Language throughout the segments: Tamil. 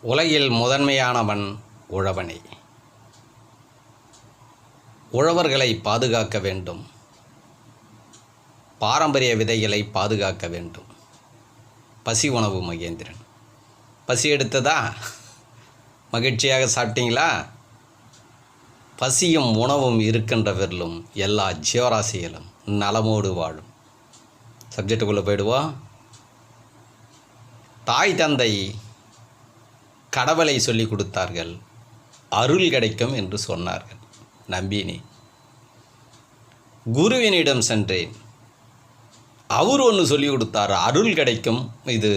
உலகில் முதன்மையானவன் உழவனே. உழவர்களை பாதுகாக்க வேண்டும், பாரம்பரிய விதைகளை பாதுகாக்க வேண்டும். பசி உணவு மகேந்திரன். பசி எடுத்ததா? மகிழ்ச்சியாக சாப்பிட்டீங்களா? பசியும் உணவும் இருக்கின்றவர்களும் எல்லா ஜீவராசிகளும் நலமோடு வாழும். சப்ஜெக்டுக்குள்ளே போயிடுவோம். தாய் தந்தை கடவுளை சொல்லி கொடுத்தார்கள், அருள் கிடைக்கும் என்று சொன்னார்கள். நம்பினேன். குருவினிடம் சென்றேன். அவர் ஒன்று சொல்லி கொடுத்தார், அருள் கிடைக்கும், இது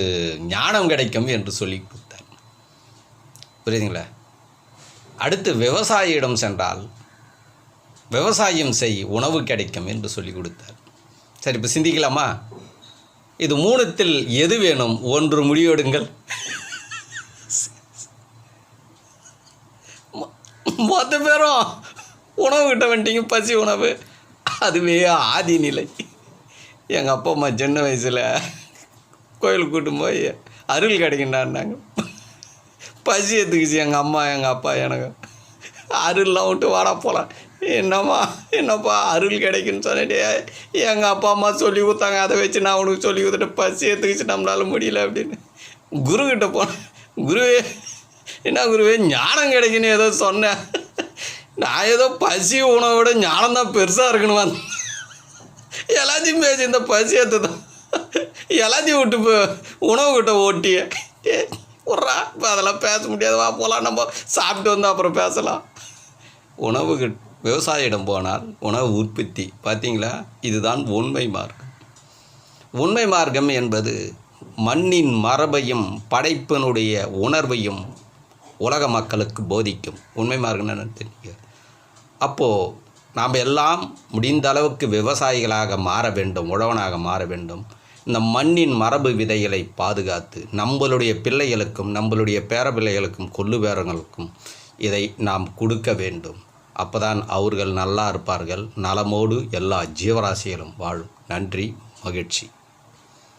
ஞானம் கிடைக்கும் என்று சொல்லி கொடுத்தார். புரியுதுங்களா? அடுத்து விவசாயியிடம் சென்றால் விவசாயம் செய், உணவு கிடைக்கும் என்று சொல்லி கொடுத்தார். சரி, இப்போ சிந்திக்கலாமா? இது மூணுத்தில் எது வேணும்? ஒன்று முடிவெடுங்கள். மொத்த பேரும் உணவு கிட்ட வந்துட்டீங்க. பசி உணவு அதுவே ஆதி நிலை. எங்கள் அப்பா அம்மா சின்ன வயசில் கோயிலுக்கு கூட்டும் போய் அருள் கிடைக்கின்றான்னாங்க. பசி எடுத்துக்கிச்சு எங்கள் அம்மா எங்கள் அப்பா. எனக்கு அருள்லாம் விட்டு வாடா போகலாம். என்னப்பா அருள் கிடைக்குன்னு சொன்னிட்டே எங்கள் அப்பா அம்மா சொல்லி கொடுத்தாங்க. அதை வச்சு நான் உனக்கு சொல்லி கொடுத்துட்டு பசி எடுத்துக்கிச்சு, நம்மளால முடியல அப்படின்னு குருக்கிட்ட போனேன். குருவே, என்ன குருவே ஞானம் கிடைக்குன்னு ஏதோ சொன்னேன். நான் ஏதோ பசி உணவை விட ஞானம் தான் பெருசாக இருக்குன்னு வந்தேன். எல்லாத்தையும் பேசி இந்த பசி எடுத்து தான் எல்லாத்தையும் விட்டு உணவு கிட்ட ஓட்டிய விட்றா. இப்போ அதெல்லாம் பேச முடியாது, வா போகலாம், நம்ம சாப்பிட்டு வந்து அப்புறம் பேசலாம். உணவு விவசாயியிடம் போனால் உணவு உற்பத்தி. பார்த்தீங்களா? இதுதான் உண்மை மார்க்கம். உண்மை மார்க்கம் என்பது மண்ணின் மரபையும் படைப்பினுடைய உணர்வையும் உலக மக்களுக்கு போதிக்கும். உண்மை மார்க்கம் என்னன்னு தெரியும். அப்போது நாம் எல்லாம் முடிந்த அளவுக்கு விவசாயிகளாக மாற வேண்டும், உழவனாக மாற வேண்டும். இந்த மண்ணின் மரபு விதைகளை பாதுகாத்து நம்மளுடைய பிள்ளைகளுக்கும் நம்மளுடைய பேர பிள்ளைகளுக்கும் கொள்ளு பேரங்களுக்கும் இதை நாம் கொடுக்க வேண்டும். அப்போ தான் அவர்கள் நல்லா இருப்பார்கள். நலமோடு எல்லா ஜீவராசிகளும் வாழும். நன்றி, மகிழ்ச்சி.